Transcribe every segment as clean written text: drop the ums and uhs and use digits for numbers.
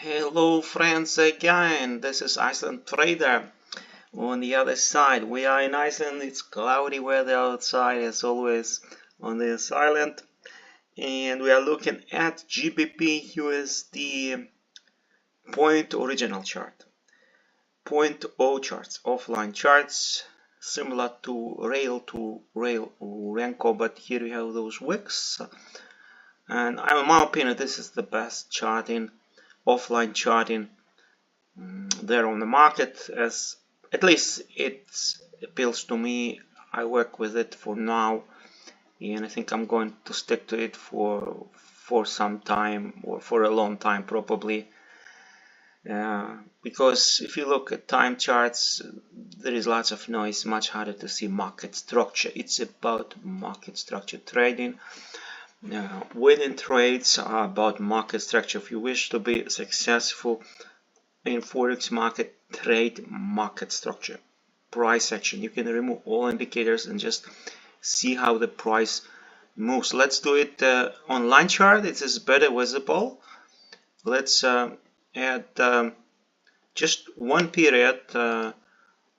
Hello friends again, this is Iceland Trader. On the other side, we are in Iceland, it's cloudy weather outside as always on this island. And we are looking at GBP/USD point original chart. Point O charts, offline charts, similar to rail Renko, but here we have those wicks. And in my opinion, this is the best charting, offline charting there on the market, as at least it appeals to me. I work with it for now, and I think I'm going to stick to it for some time, or for a long time probably, because if you look at time charts, there is lots of noise, much harder to see market structure. It's about market structure trading. Winning trades are about market structure. If you wish to be successful in Forex market, trade market structure, price action. You can remove all indicators and just see how the price moves. Let's do it on line chart. It is better visible. Let's add just one period,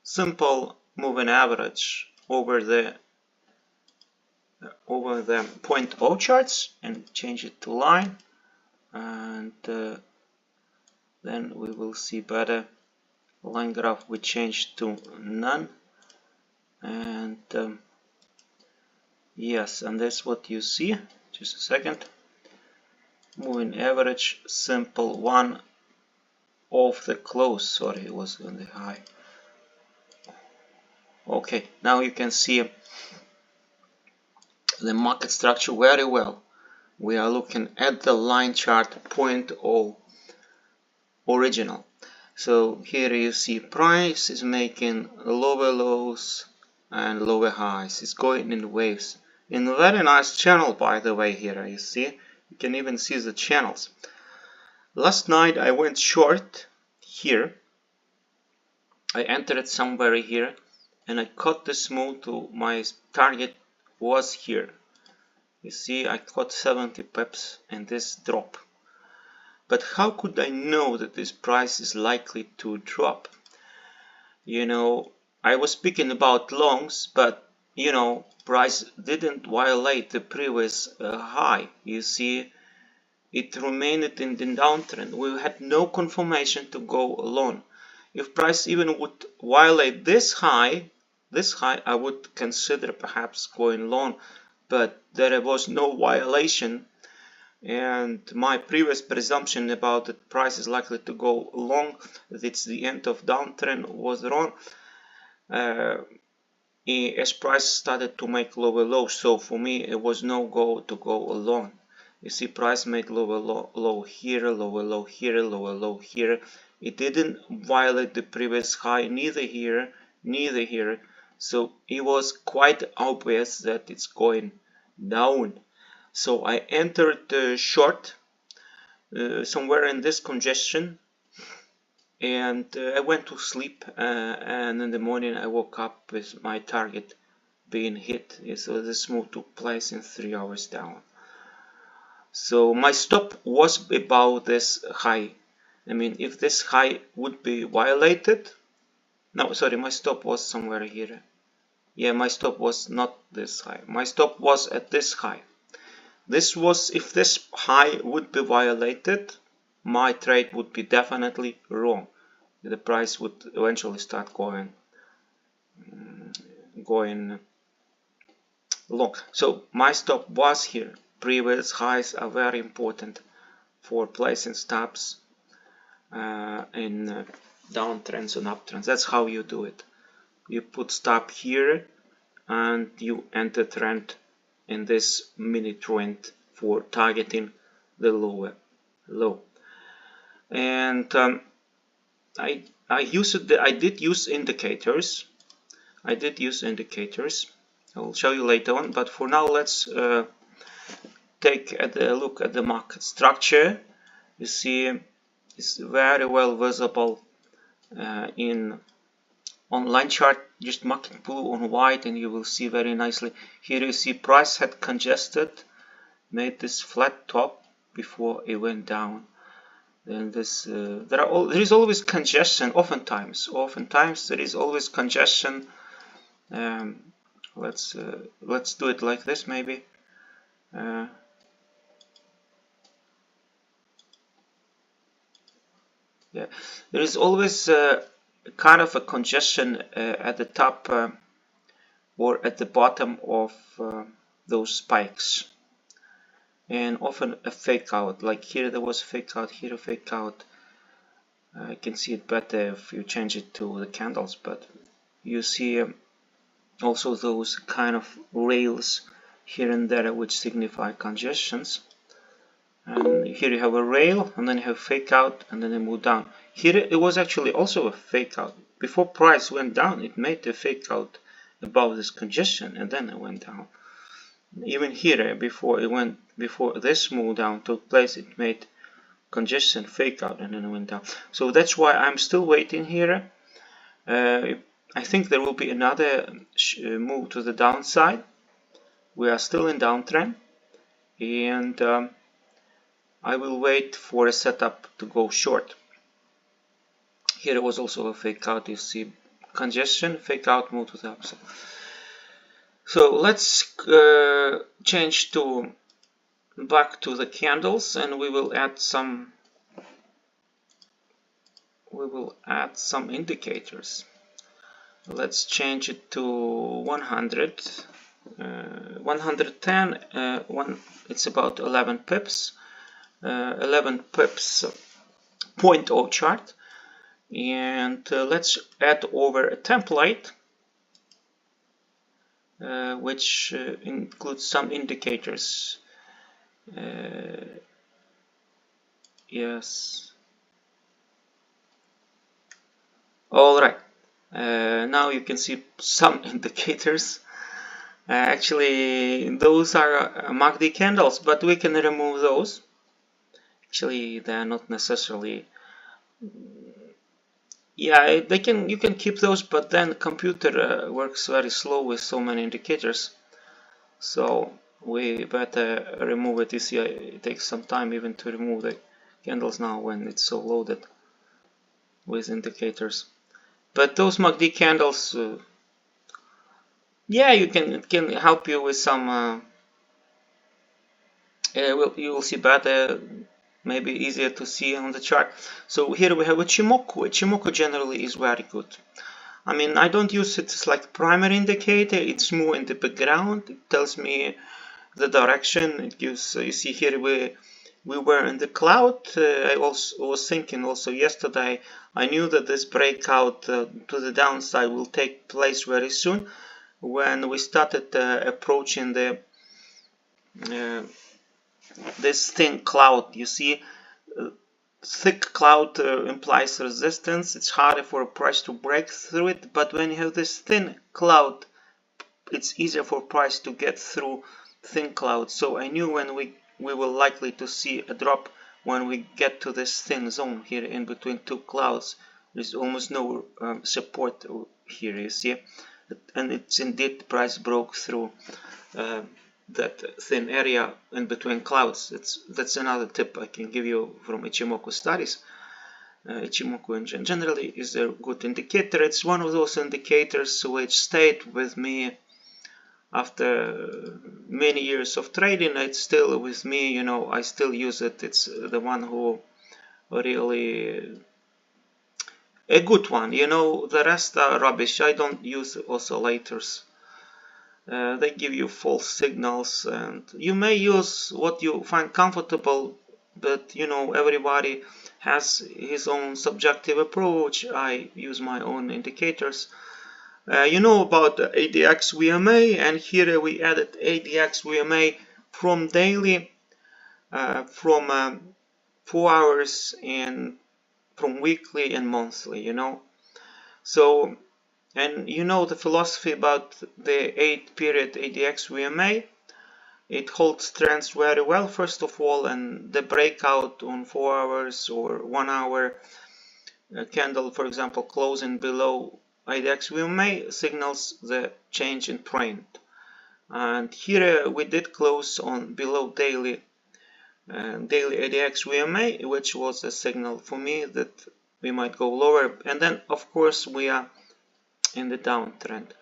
simple moving average over the point O charts, and change it to line, and then we will see better. Line graph we change to none, and yes, and that's what you see. Just a second. Moving average, simple one of the close. Sorry, it was on the high. Okay, now you can see the market structure very well. We are looking at the line chart point O original. So here you see price is making lower lows and lower highs. It's going in waves. In a very nice channel, by the way. Here you see, you can even see the channels. Last night I went short here. I entered somewhere here, and I caught this move to my target was here. You see, I caught 70 pips in this drop. But how could I know that this price is likely to drop? You know, I was speaking about longs, but you know, price didn't violate the previous high. You see, it remained in the downtrend. We had no confirmation to go long. If price even would violate this high, I would consider perhaps going long, but there was no violation. And my previous presumption about the price is likely to go long, that it's the end of downtrend, was wrong, as price started to make lower low. So for me it was no go to go long. You see, price made lower low here, lower low here, lower low here. It didn't violate the previous high, neither here, neither here. So it was quite obvious that it's going down. So I entered short somewhere in this congestion, and I went to sleep, and in the morning I woke up with my target being hit. So this move took place in 3 hours down. So my stop was about this high. I mean, if this high would be violated, no, sorry, my stop was somewhere here. Yeah, my stop was not this high. My stop was at this high. This was, if this high would be violated, my trade would be definitely wrong. The price would eventually start going long. So my stop was here. Previous highs are very important for placing stops in downtrends and uptrends. That's how you do it. You put stop here and you enter trend in this mini trend for targeting the lower low. And I did use indicators. I'll show you later on, but for now let's take a look at the market structure. You see, it's very well visible in on line chart. Just marking blue on white, and you will see very nicely. Here you see price had congested, made this flat top before it went down, then this there is always congestion. Oftentimes there is always congestion. Let's do it like this maybe. Yeah, there is always kind of a congestion at the top or at the bottom of those spikes, and often a fake out. Like here there was a fake out, here a fake out. I can see it better if you change it to the candles, but you see also those kind of rails here and there which signify congestions. And here you have a rail, and then you have fake out, and then they move down. Here it was actually also a fake out. Before price went down, it made a fake out above this congestion, and then it went down. Even here, before this move down took place, it made congestion fake out, and then it went down. So that's why I'm still waiting here. I think there will be another move to the downside. We are still in downtrend, and I will wait for a setup to go short. Here it was also a fake out. You see congestion, fake out, move to the upside. So let's change to back to the candles, and we will add some indicators. Let's change it to 100, 110. It's about 11 pips. 11 pips 0.0 chart, and let's add over a template which includes some indicators. Yes. All right. Now you can see some indicators. Actually, those are MACD candles, but we can remove those. Actually, they are not necessarily. Yeah, you can keep those, but then the computer works very slow with so many indicators. So we better remove it. You see, it takes some time even to remove the candles now when it's so loaded with indicators. But those MACD candles, yeah, it can help you with some. You will see better, maybe easier to see on the chart. So here we have Ichimoku. Ichimoku generally is very good. I mean, I don't use it as like primary indicator. It's more in the background. It tells me the direction. It gives. You see here we were in the cloud. I also was thinking also yesterday. I knew that this breakout to the downside will take place very soon. When we started approaching the this thin cloud, you see, thick cloud implies resistance. It's harder for a price to break through it, but when you have this thin cloud, it's easier for price to get through thin cloud. So I knew when we were likely to see a drop when we get to this thin zone here in between two clouds. There's almost no support here, you see, and it's indeed price broke through that thin area in between clouds. That's another tip I can give you from Ichimoku studies. Ichimoku generally is a good indicator. It's one of those indicators which stayed with me after many years of trading. It's still with me, you know, I still use it. It's the one who really a good one. You know, the rest are rubbish. I don't use oscillators. They give you false signals, and you may use what you find comfortable, but you know, everybody has his own subjective approach. I use my own indicators. You know about ADX VMA, and here we added ADX VMA from daily, from 4 hours, and from weekly and monthly, you know. So, and you know the philosophy about the 8-period ADX VMA. It holds trends very well, first of all, and the breakout on 4 hours or 1 hour candle, for example, closing below ADX VMA signals the change in trend. And here we did close on below daily daily ADX VMA, which was a signal for me that we might go lower. And then of course we are in the downtrend.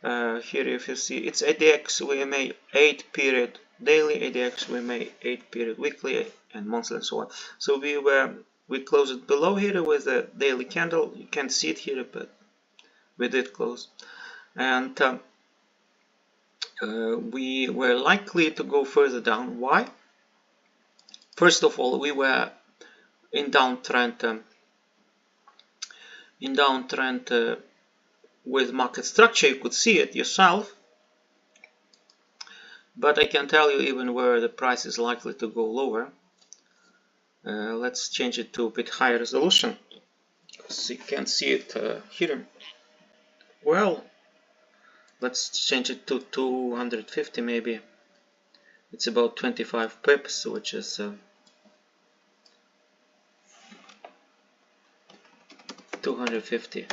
Here if you see, it's ADX VMA 8 period daily, ADX VMA 8 period weekly and monthly and so on. So we closed it below here with a daily candle. You can't see it here, but we did close. And we were likely to go further down. Why? First of all, we were in downtrend with market structure. You could see it yourself, but I can tell you even where the price is likely to go lower. Let's change it to a bit higher resolution, so you can see it here. Well, let's change it to 250 maybe. It's about 25 pips, which is 250.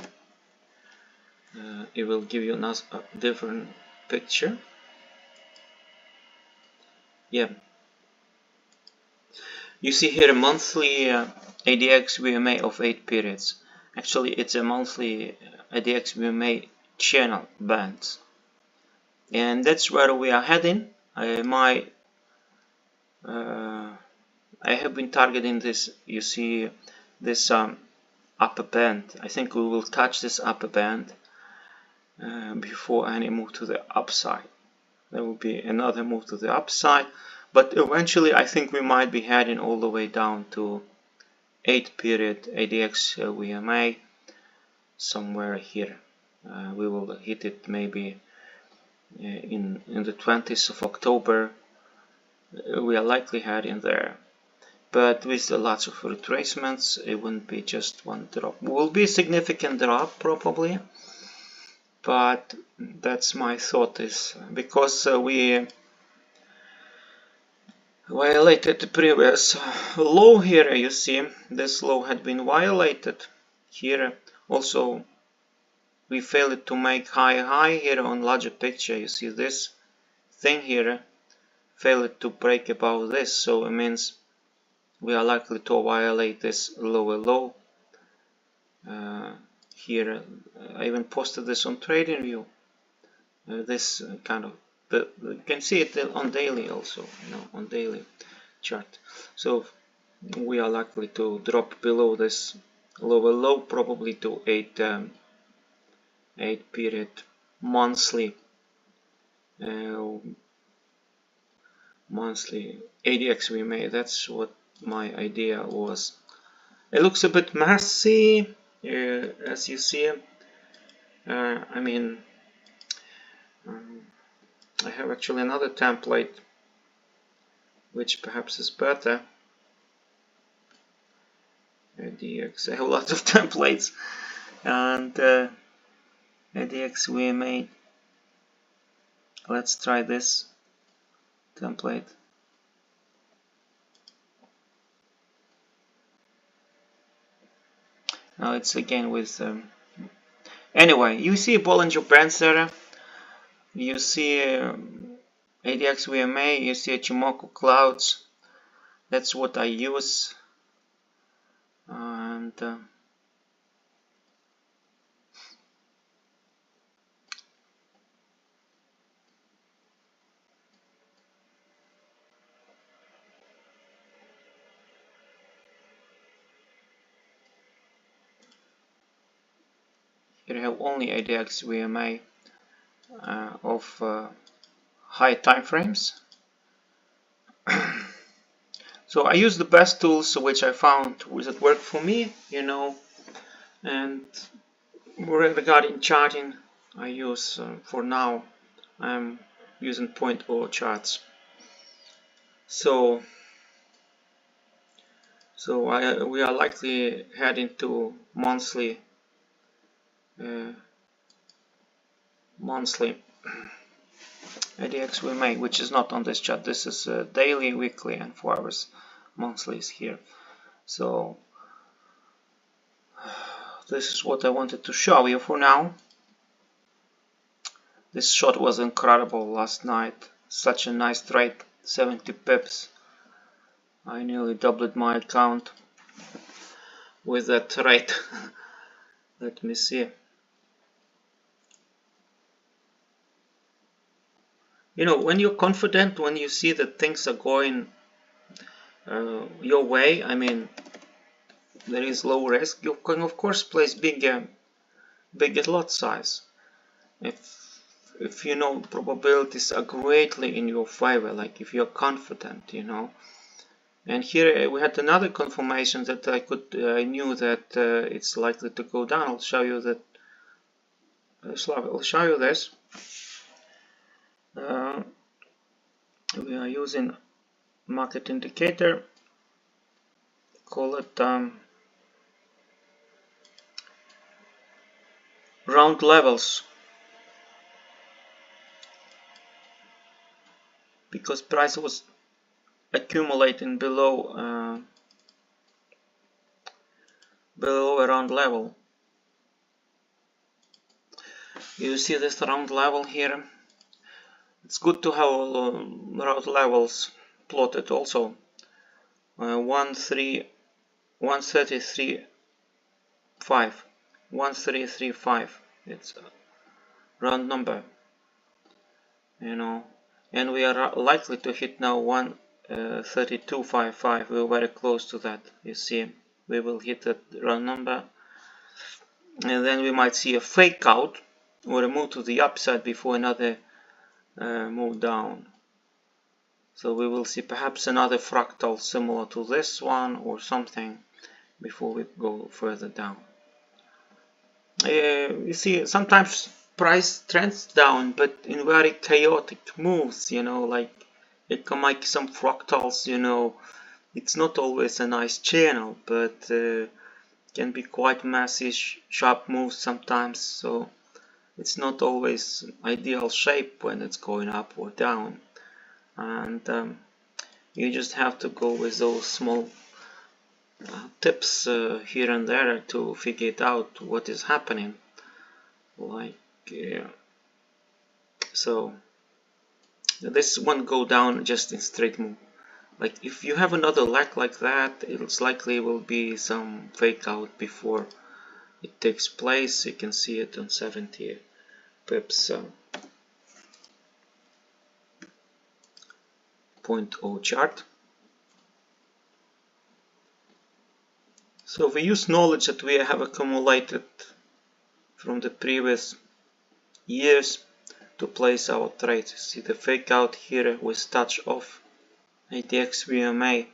It will give you a different picture. Yeah, you see here a monthly ADX VMA of 8 periods. Actually, it's a monthly ADX VMA channel bands, and that's where we are heading. I have been targeting this. You see this upper band. I think we will touch this upper band before any move to the upside. There will be another move to the upside, but eventually I think we might be heading all the way down to 8 period ADX VMA somewhere here. We will hit it maybe in the 20th of October. We are likely heading there, but with lots of retracements, it wouldn't be just one drop. It will be a significant drop probably, but that's my thought, is because we violated the previous low here. You see this low had been violated here. Also we failed to make high here on larger picture. You see this thing here failed to break above this, so it means we are likely to violate this lower low. Here I even posted this on TradingView. This kind of, but you can see it on daily also, on daily chart. So we are likely to drop below this lower low, probably to 8 period monthly ADX we made. That's what my idea was. It looks a bit messy, as you see. I mean, I have actually another template which perhaps is better. ADX, I have lots of templates, and ADX we made. Let's try this template. Now it's again with anyway, you see Bollinger Bands there, you see ADX VMA, you see Ichimoku clouds. That's what I use, and here you have only ADX VMA of high time frames. So I use the best tools which I found that work for me, and regarding charting, I use for now I'm using 0.0 charts. So we are likely heading to monthly ADX we make, which is not on this chart. This is daily, weekly, and 4 hours. Monthly is here. So this is what I wanted to show you for now. This shot was incredible last night. Such a nice trade, 70 pips. I nearly doubled my account with that trade. Let me see. You know, when you're confident, when you see that things are going your way, I mean, there is low risk, you can of course place bigger lot size. If you know probabilities are greatly in your favor, like if you're confident, you know. And here we had another confirmation that I knew that it's likely to go down. I'll show you that. I'll show you this. We are using market indicator. Call it round levels, because price was accumulating below below a round level. You see this round level here. It's good to have round levels plotted also. 1335. It's a round number, you know, and we are likely to hit now 132.55. We're very close to that. You see, we will hit that round number, and then we might see a fake out or a move to the upside before another move down. So we will see perhaps another fractal similar to this one or something before we go further down. You see, sometimes price trends down, but in very chaotic moves, you know, like it can make some fractals, you know. It's not always a nice channel, but can be quite massive sharp moves sometimes, so it's not always ideal shape when it's going up or down. And you just have to go with those small tips here and there to figure it out what is happening. Like so this won't go down just in straight move. Like if you have another leg like that, it's likely will be some fake out before it takes place. You can see it on 70 pips 0.0 chart. So we use knowledge that we have accumulated from the previous years to place our trades. See the fake out here with touch of ATX VMA,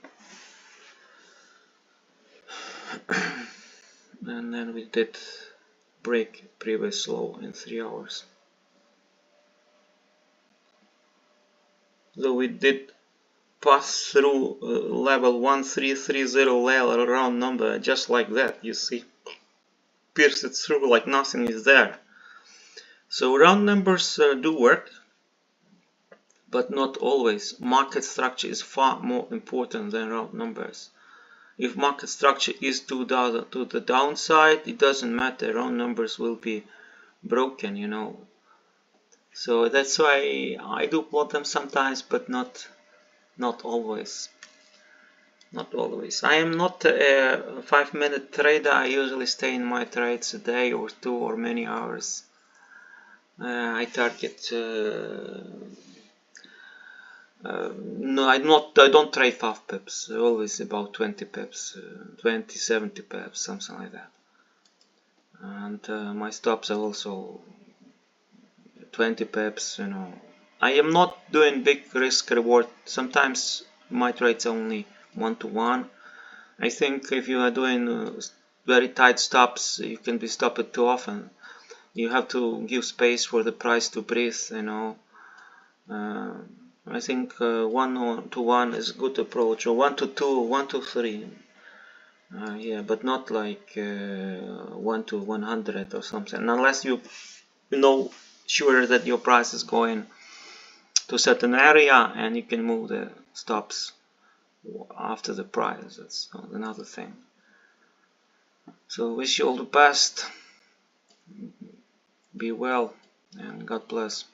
and then we did break previous low in 3 hours. So we did pass through level 1330 level round number just like that, you see, pierce it through like nothing is there. So round numbers do work, but not always. Market structure is far more important than round numbers. If market structure is to the downside, it doesn't matter, round numbers will be broken, you know. So that's why I do plot them sometimes, but not always. Not always. I am not a 5-minute trader. I usually stay in my trades a day or 2 or many hours. I target no, I don't trade 5 pips, always about 20 pips, 20, 70 pips, something like that. And my stops are also 20 pips, you know. I am not doing big risk reward. Sometimes my trades are only 1-to-1. I think if you are doing very tight stops, you can be stopped too often. You have to give space for the price to breathe, you know. I think 1-to-1 is a good approach, or 1-to-2, 1-to-3. Yeah, but not like 1-to-100 or something, unless you know sure that your price is going to a certain area and you can move the stops after the price. That's another thing. So wish you all the best, be well, and God bless.